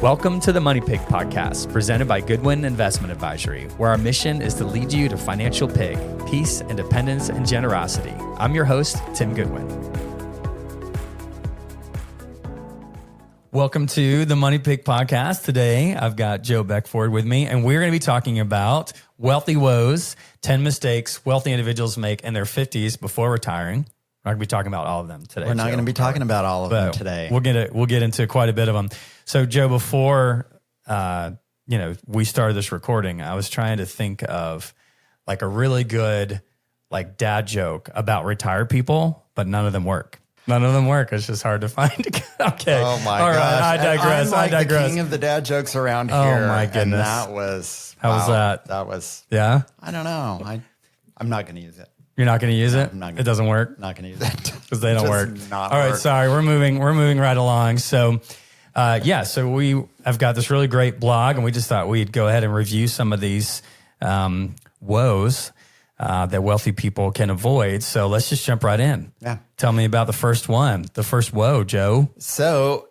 Welcome to the Money Pig Podcast, presented by Goodwin Investment Advisory, where our mission is to lead you to financial pig, peace, independence, and generosity. I'm your host, Tim Goodwin. Welcome to the Money Pig Podcast. Today, I've got Joe Beckford with me, and we're going to be talking about wealthy woes, 10 mistakes wealthy individuals make in their 50s before retiring. We're not going to be talking about all of them today. We're not going to be talking about all of them today. We'll get into quite a bit of them. So, Joe, before we started this recording, I was trying to think of like a really good like dad joke about retired people, but none of them work. None of them work. It's just hard to find. Okay. Oh my All gosh. Right. I digress. I'm like the king of the dad jokes around here. Oh my goodness. And that was How was that? That was Yeah. I don't know. I'm not going to use it. You're not going to use it? I'm not gonna It doesn't work? Not going to use it. Because they don't work. Not All right, work. sorry. We're moving right along. So so we have got this really great blog, and we just thought we'd go ahead and review some of these woes that wealthy people can avoid. So let's just jump right in. Yeah. Tell me about the first one, the first woe, Joe. So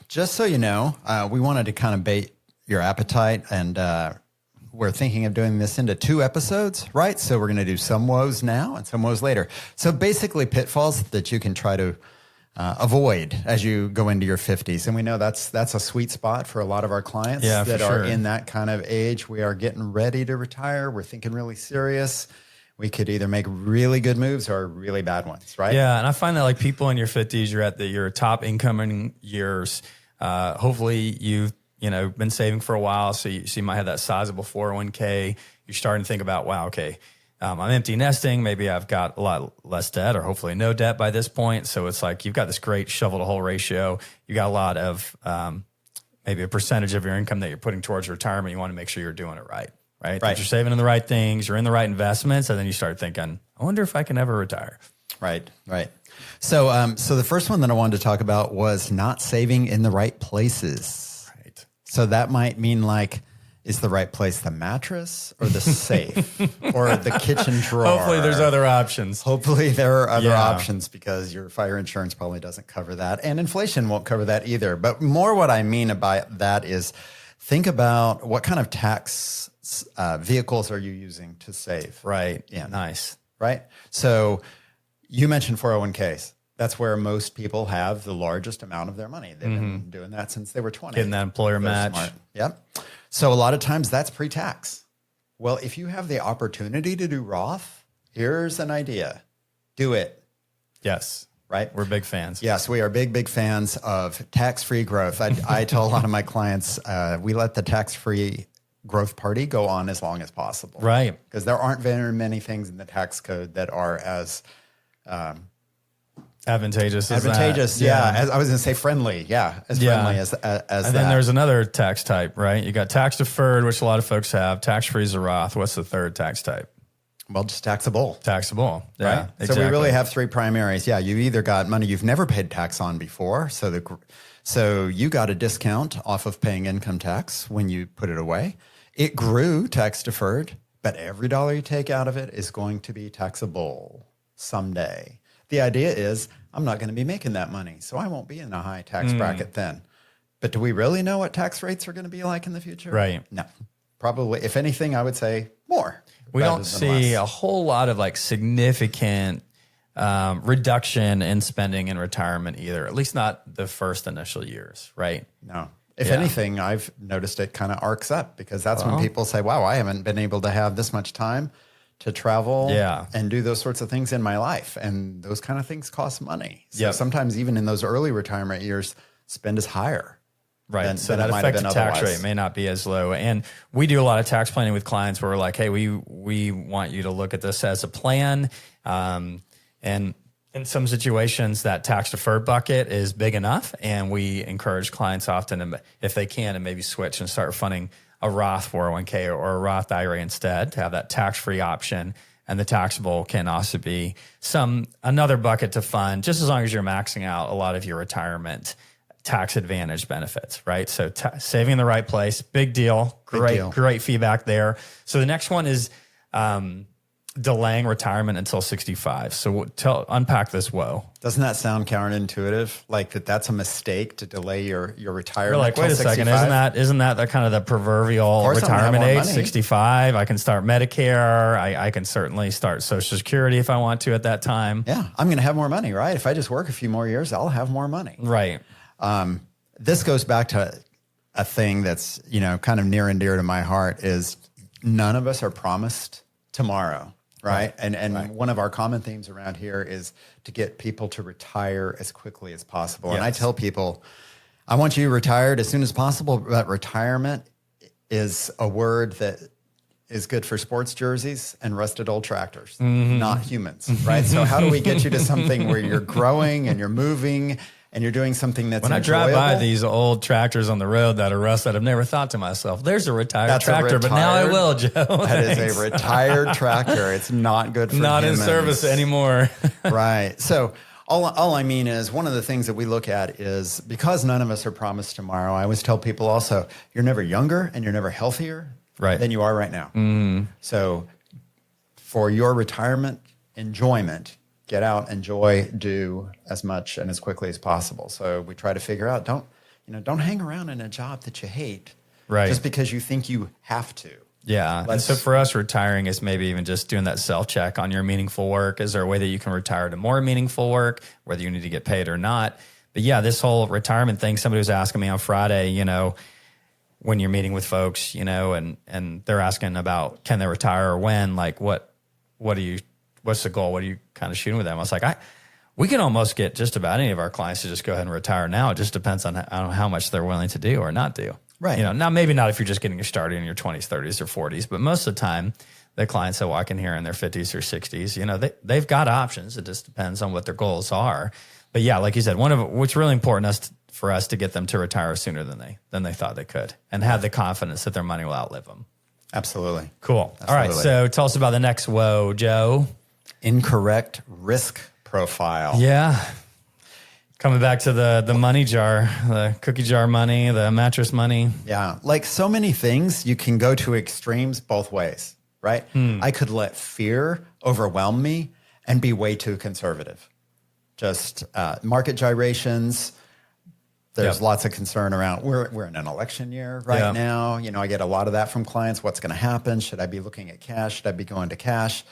just so you know, we wanted to kind of bait your appetite, and we're thinking of doing this into 2 episodes, right? So we're going to do some woes now and some woes later. So basically pitfalls that you can try to avoid as you go into your 50s. And we know that's a sweet spot for a lot of our clients that are in that kind of age. We are getting ready to retire. We're thinking really serious. We could either make really good moves or really bad ones, right? Yeah, and I find that like people in your 50s, you're at your top incoming years. Hopefully you've been saving for a while, so you might have that sizable 401k. You're starting to think about, wow, okay, I'm empty nesting. Maybe I've got a lot less debt, or hopefully no debt by this point. So it's like you've got this great shovel to hole ratio. You got a lot of maybe a percentage of your income that you're putting towards retirement. You want to make sure you're doing it right. That you're saving in the right things, you're in the right investments, and then you start thinking, I wonder if I can ever retire. Right. So the first one that I wanted to talk about was not saving in the right places. So that might mean like, is the right place the mattress or the safe or the kitchen drawer? Hopefully there's other options. Hopefully there are other options, because your fire insurance probably doesn't cover that. And inflation won't cover that either. But more what I mean about that is think about what kind of tax vehicles are you using to save? Right. Yeah. Nice. Right. So you mentioned 401ks. That's where most people have the largest amount of their money. They've been doing that since they were 20. Getting that employer match. Smart. Yep. So a lot of times that's pre-tax. Well, if you have the opportunity to do Roth, here's an idea. Do it. Yes. Right? We're big fans. Yes, we are big fans of tax-free growth. I tell a lot of my clients, we let the tax-free growth party go on as long as possible. Right. Because there aren't very many things in the tax code that are as advantageous. Yeah. As I was going to say friendly. Yeah. Friendly as and then there's another tax type, right? You got tax deferred, which a lot of folks have. Tax free is a Roth. What's the third tax type? Well, just taxable. Taxable. Yeah, right. Exactly. So we really have 3 primaries. Yeah. You've either got money you've never paid tax on before. So you got a discount off of paying income tax when you put it away. It grew tax deferred, but every dollar you take out of it is going to be taxable someday. The idea is I'm not going to be making that money, so I won't be in a high tax bracket then. But do we really know what tax rates are going to be like in the future? Right. No. Probably, if anything, I would say more. We don't see a whole lot of like significant reduction in spending in retirement either, at least not the first initial years, right? No. If anything, I've noticed it kind of arcs up, because that's when people say, wow, I haven't been able to have this much time to travel and do those sorts of things in my life. And those kind of things cost money. So sometimes even in those early retirement years, spend is higher. Right. So that effective tax rate may not be as low. And we do a lot of tax planning with clients where we're like, hey, we want you to look at this as a plan. And in some situations, that tax deferred bucket is big enough. And we encourage clients often, if they can, to maybe switch and start funding a Roth 401k or a Roth IRA instead, to have that tax-free option. And the taxable can also be another bucket to fund, just as long as you're maxing out a lot of your retirement tax advantage benefits, right? So saving in the right place, big deal. Great feedback there. So the next one is delaying retirement until 65. So unpack this woe. Doesn't that sound counterintuitive? Like that's a mistake to delay your retirement. You're like, wait a second, isn't that the kind of the proverbial retirement age? 65. I can start Medicare. I can certainly start Social Security if I want to at that time. Yeah, I'm going to have more money, right? If I just work a few more years, I'll have more money. Right. This goes back to a thing that's, kind of near and dear to my heart is none of us are promised tomorrow. Right. And one of our common themes around here is to get people to retire as quickly as possible. Yes. And I tell people, I want you retired as soon as possible, but retirement is a word that is good for sports jerseys and rusted old tractors, not humans. Right. So how do we get you to something where you're growing and you're moving and you're doing something that's enjoyable? When I drive by these old tractors on the road that are rusted, I've never thought to myself, there's a retired tractor, but now I will, Joe. That is a retired tractor. It's not good for not humans. In service anymore. Right. So all I mean is one of the things that we look at is because none of us are promised tomorrow, I always tell people also, you're never younger and you're never healthier than you are right now. Mm-hmm. So for your retirement enjoyment, get out, enjoy, do as much and as quickly as possible. So we try to figure out, don't hang around in a job that you hate just because you think you have to. Yeah. And so for us, retiring is maybe even just doing that self-check on your meaningful work. Is there a way that you can retire to more meaningful work, whether you need to get paid or not? But yeah, this whole retirement thing, somebody was asking me on Friday, when you're meeting with folks, and they're asking about can they retire or when, like what's the goal? What are you kind of shooting with them? I was like, we can almost get just about any of our clients to just go ahead and retire now. It just depends on how much they're willing to do or not do. Right. Now maybe not if you're just getting started in your 20s, 30s, or 40s, but most of the time, the clients that walk in here in their 50s or 60s, they've got options. It just depends on what their goals are. But yeah, like you said, what's really important for us to get them to retire sooner than they thought they could, and have the confidence that their money will outlive them. Absolutely. Cool. Absolutely. All right. So tell us about the next woe, Joe. Incorrect risk profile. Yeah. Coming back to the money jar, the cookie jar money, the mattress money. Yeah. Like so many things, you can go to extremes both ways, right? I could let fear overwhelm me and be way too conservative. Just market gyrations. There's lots of concern around, we're in an election year right now. I get a lot of that from clients. What's going to happen? Should I be looking at cash? Should I be going to cash?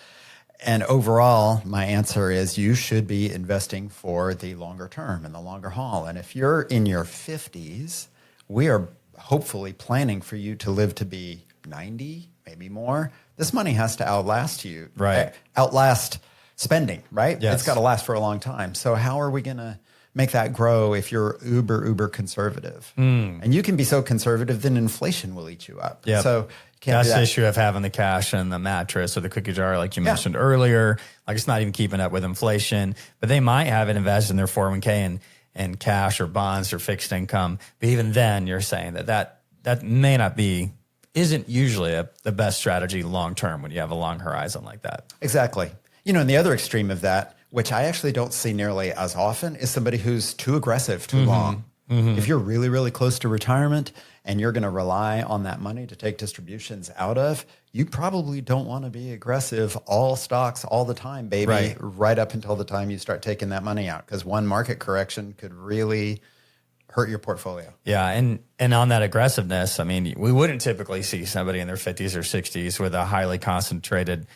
And overall, my answer is you should be investing for the longer term and the longer haul. And if you're in your 50s, we are hopefully planning for you to live to be 90, maybe more. This money has to outlast you. Right. Outlast spending, right? Yes. It's got to last for a long time. So how are we going to make that grow if you're uber conservative? And you can be so conservative, then inflation will eat you up. Yep. So that's the issue of having the cash and the mattress or the cookie jar, like you mentioned earlier. Like it's not even keeping up with inflation, but they might have it invested in their 401k and cash or bonds or fixed income. But even then, you're saying that may not isn't usually the best strategy long term when you have a long horizon like that. Exactly. And the other extreme of that, which I actually don't see nearly as often, is somebody who's too aggressive too long. If you're really, really close to retirement and you're going to rely on that money to take distributions out of, you probably don't want to be aggressive all stocks all the time, baby, right up until the time you start taking that money out, because one market correction could really hurt your portfolio. Yeah, and on that aggressiveness, I mean, we wouldn't typically see somebody in their 50s or 60s with a highly concentrated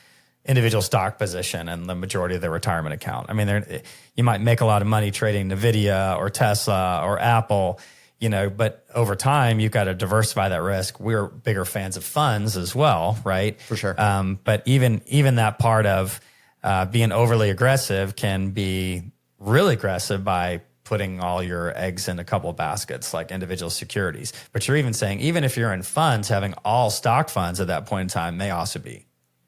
individual stock position and the majority of their retirement account. I mean, you might make a lot of money trading NVIDIA or Tesla or Apple, but over time, you've got to diversify that risk. We're bigger fans of funds as well, right? For sure. But even that part of being overly aggressive can be really aggressive by putting all your eggs in a couple of baskets like individual securities. But you're even saying, even if you're in funds, having all stock funds at that point in time may also be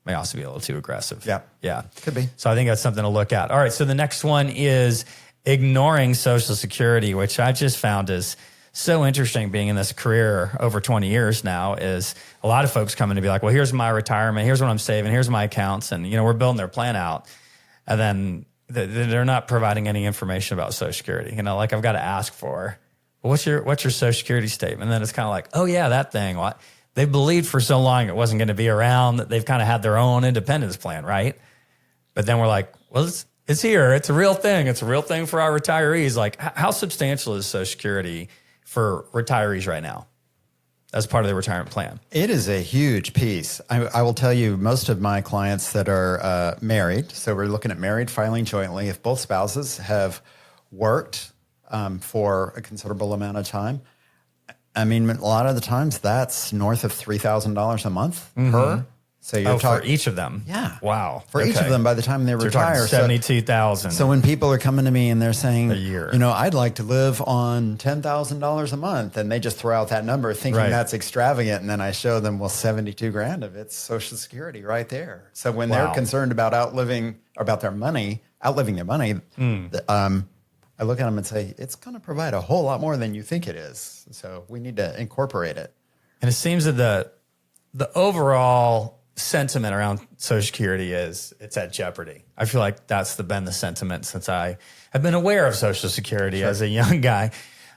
a little too aggressive. Yeah. Could be. So I think that's something to look at. All right. So the next one is ignoring Social Security, which I just found is so interesting being in this career over 20 years now. Is a lot of folks coming to be like, well, here's my retirement. Here's what I'm saving. Here's my accounts. And, we're building their plan out. And then they're not providing any information about Social Security. Like I've got to ask for, well, what's your Social Security statement? And then it's kind of like, oh yeah, that thing. What? they believed for so long it wasn't going to be around, that they've kind of had their own independence plan, right? But then we're like, well, it's here. It's a real thing. It's a real thing for our retirees. Like, how substantial is Social Security for retirees right now as part of their retirement plan? It is a huge piece. I will tell you, most of my clients that are married, so we're looking at married filing jointly, if both spouses have worked for a considerable amount of time, I mean, a lot of the times that's north of $3,000 a month per. So you're for each of them? Yeah. Wow. For each of them by the time they retire. $72,000. So when people are coming to me and they're saying, a year, I'd like to live on $10,000 a month, and they just throw out that number thinking that's extravagant. And then I show them, well, 72 grand of it's Social Security right there. So when they're concerned about outliving their money, I look at them and say, it's going to provide a whole lot more than you think it is. So we need to incorporate it. And it seems that the overall sentiment around Social Security is it's at jeopardy. I feel like that's been the sentiment since I have been aware of Social Security as a young guy.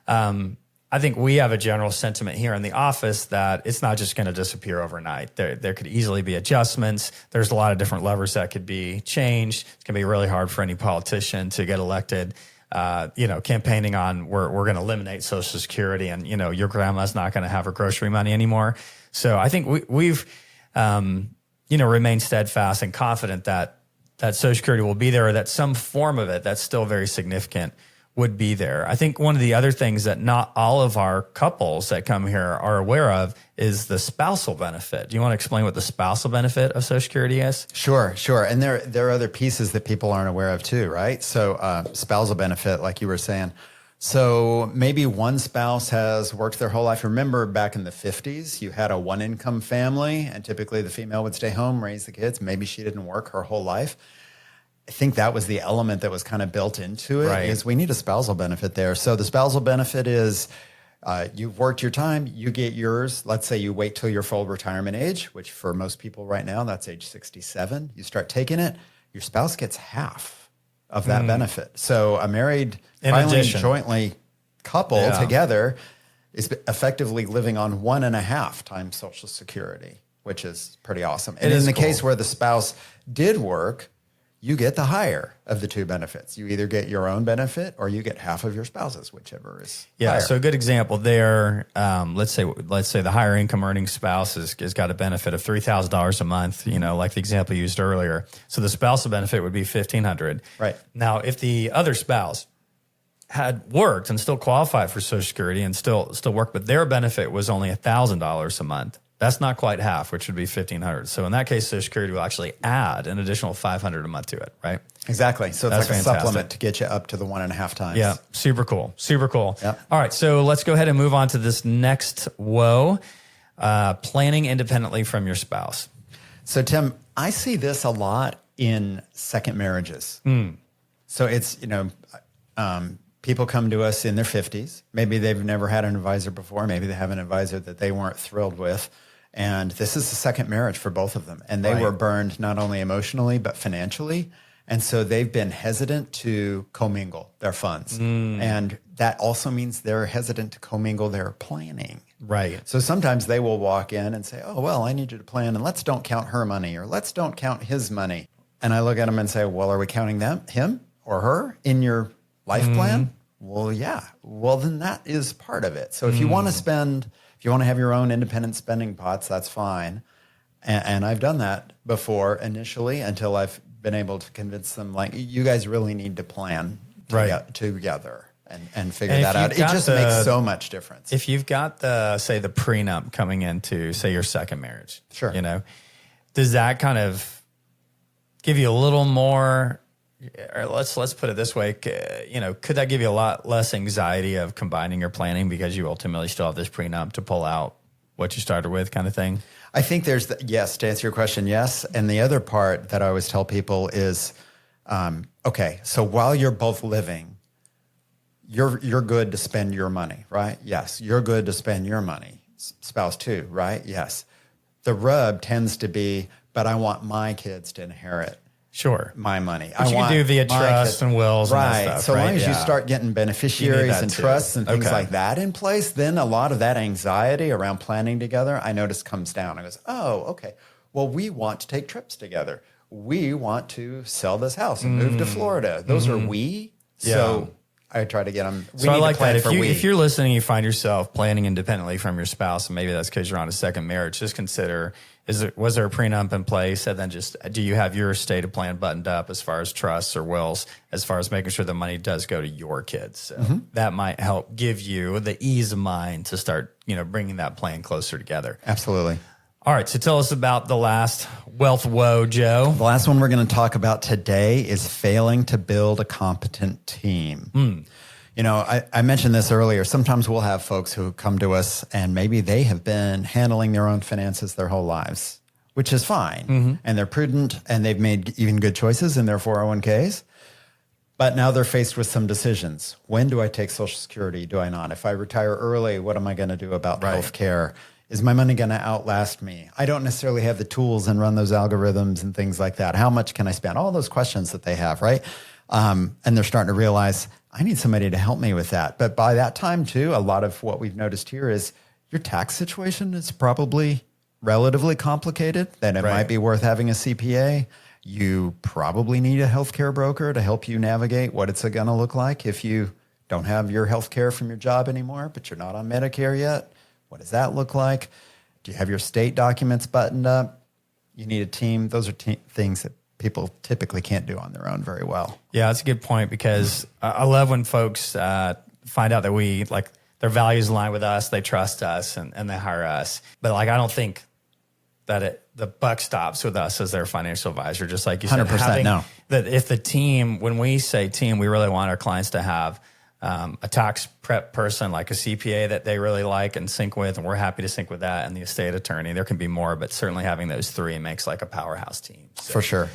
I think we have a general sentiment here in the office that it's not just going to disappear overnight. There could easily be adjustments. There's a lot of different levers that could be changed. It's going to be really hard for any politician to get elected campaigning on we're going to eliminate Social Security, and your grandma's not going to have her grocery money anymore. So I think we've remained steadfast and confident that Social Security will be there, or that some form of it that's still very significant would be there. I think one of the other things that not all of our couples that come here are aware of is the spousal benefit. Do you want to explain what the spousal benefit of Social Security is? Sure. And there are other pieces that people aren't aware of too, right? So spousal benefit, like you were saying. So maybe one spouse has worked their whole life. Remember back in the 50's, you had a one-income family, and typically the female would stay home, raise the kids. Maybe she didn't work her whole life. I think that was the element that was kind of built into it, is we need a spousal benefit there. So the spousal benefit is you've worked your time, you get yours. Let's say you wait till your full retirement age, which for most people right now, that's age 67. You start taking it, your spouse gets half of that benefit. So a married, filing jointly couple together is effectively living on 1.5 times Social Security, which is pretty awesome. And in the case where the spouse did work, you get the higher of the two benefits. You either get your own benefit or you get half of your spouse's, whichever is higher. So a good example there, let's say the higher income earning spouse has got a benefit of $3,000 a month, like the example you used earlier. So the spousal benefit would be $1,500. Right. Now, if the other spouse had worked and still qualified for Social Security and still worked, but their benefit was only $1,000 a month, that's not quite half, which would be $1,500. So in that case, Social Security will actually add an additional $500 a month to it, right? Exactly. So it's like a supplement to get you up to the 1.5 times. Yeah, super cool. Yep. All right, so let's go ahead and move on to this next woe, planning independently from your spouse. So Tim, I see this a lot in second marriages. So it's, people come to us in their 50s. Maybe they've never had an advisor before. Maybe they have an advisor that they weren't thrilled with. And this is the second marriage for both of them. And they were burned not only emotionally, but financially. And so they've been hesitant to commingle their funds. And that also means they're hesitant to commingle their planning. Right. So sometimes they will walk in and say, oh, well, I need you to plan, and let's don't count her money, or let's don't count his money. And I look at them and say, well, are we counting him or her in your life plan? Well, yeah. Well, then that is part of it. So if you want to spend, if you want to have your own independent spending pots, that's fine. And I've done that before initially until I've been able to convince them, like, you guys really need to plan together and figure that out. It just makes so much difference. If you've got the prenup coming into, say, your second marriage, sure, does that kind of give you a little more? Or let's put it this way, could that give you a lot less anxiety of combining your planning because you ultimately still have this prenup to pull out what you started with, kind of thing? I think there's yes, to answer your question, yes. And the other part that I always tell people is, okay, so while you're both living, you're good to spend your money, right? Yes, you're good to spend your money. Spouse too, right? Yes. The rub tends to be, but I want my kids to inherit. Sure. my money. Which you can do via trust and wills and that stuff, So right? long as you start getting beneficiaries and trusts and things like that in place, then a lot of that anxiety around planning together, I notice comes down. I goes, oh, okay. Well, we want to take trips together. We want to sell this house and move to Florida. Those are we. Yeah. So I try to get them. So I like that. If you're listening, you find yourself planning independently from your spouse, and maybe that's because you're on a second marriage, just consider, was there a prenup in place? And then just, do you have your estate plan buttoned up as far as trusts or wills, as far as making sure the money does go to your kids? So that might help give you the ease of mind to start, bringing that plan closer together. Absolutely. All right. So tell us about the last wealth woe, Joe. The last one we're going to talk about today is failing to build a competent team. I mentioned this earlier. Sometimes we'll have folks who come to us and maybe they have been handling their own finances their whole lives, which is fine. And they're prudent and they've made even good choices in their 401ks. But now they're faced with some decisions. When do I take Social Security? Do I not? If I retire early, what am I going to do about health care? Is my money going to outlast me? I don't necessarily have the tools and run those algorithms and things like that. How much can I spend? All those questions that they have, right? And they're starting to realize, I need somebody to help me with that. But by that time, too, a lot of what we've noticed here is your tax situation is probably relatively complicated, then it might be worth having a CPA. You probably need a healthcare broker to help you navigate what it's going to look like if you don't have your healthcare from your job anymore, but you're not on Medicare yet. What does that look like? Do you have your state documents buttoned up? You need a team. Those are things that people typically can't do on their own very well. Yeah, that's a good point, because I love when folks find out that their values align with us, they trust us, and they hire us. But I don't think that the buck stops with us as their financial advisor. Just like you said, 100% no. That if the team, when we say team, we really want our clients to have a tax prep person like a CPA that they really like and sync with, and we're happy to sync with that, and the estate attorney. There can be more, but certainly having those three makes a powerhouse team. So. For sure.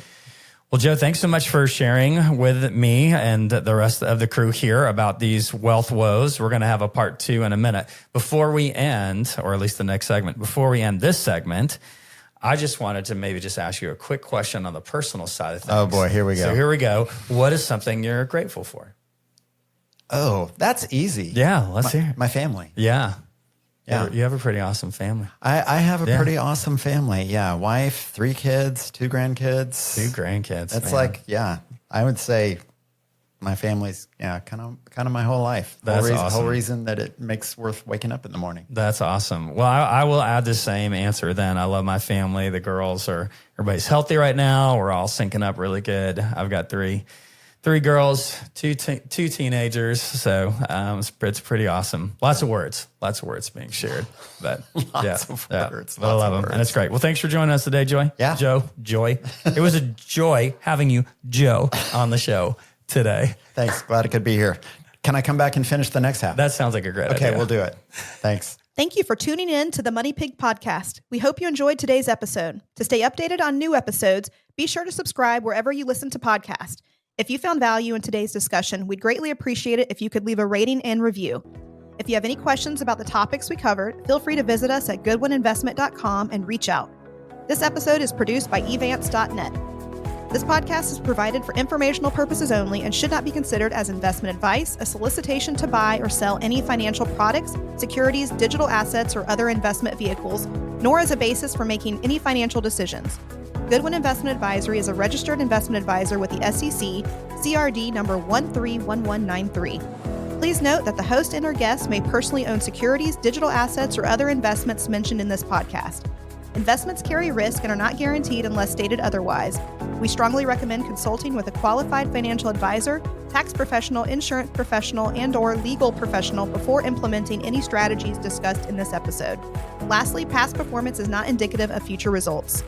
Well, Joe, thanks so much for sharing with me and the rest of the crew here about these wealth woes. We're going to have a part 2 in a minute. Before we end, or at least the next segment, before we end this segment, I just wanted to maybe just ask you a quick question on the personal side of things. Oh boy, here we go. So here we go. What is something you're grateful for? Oh, that's easy. Yeah, let's hear it. My family. Yeah. Yeah. You have a pretty awesome family. I have a pretty awesome family. Yeah. Wife, 3 kids, 2 grandkids. 2 grandkids. That's I would say my family's, kind of my whole life. That's awesome. Whole reason that it makes worth waking up in the morning. That's awesome. Well, I will add the same answer then. I love my family. The girls everybody's healthy right now. We're all syncing up really good. I've got 3 girls, 2 teenagers. So it's pretty awesome. Lots of words being shared. But lots of words. I love them. And it's great. Well, thanks for joining us today, Joy. Yeah. Joy. It was a joy having you, Joe, on the show today. Thanks. Glad I could be here. Can I come back and finish the next half? That sounds like a great idea. Okay, we'll do it. Thanks. Thank you for tuning in to the Money Pig Podcast. We hope you enjoyed today's episode. To stay updated on new episodes, be sure to subscribe wherever you listen to podcasts. If you found value in today's discussion, we'd greatly appreciate it if you could leave a rating and review. If you have any questions about the topics we covered, feel free to visit us at goodwinvestment.com and reach out. This episode is produced by evance.net. This podcast is provided for informational purposes only and should not be considered as investment advice, a solicitation to buy or sell any financial products, securities, digital assets, or other investment vehicles, nor as a basis for making any financial decisions. Goodwin Investment Advisory is a registered investment advisor with the SEC, CRD number 131193. Please note that the host and or guests may personally own securities, digital assets, or other investments mentioned in this podcast. Investments carry risk and are not guaranteed unless stated otherwise. We strongly recommend consulting with a qualified financial advisor, tax professional, insurance professional, and or legal professional before implementing any strategies discussed in this episode. Lastly, past performance is not indicative of future results.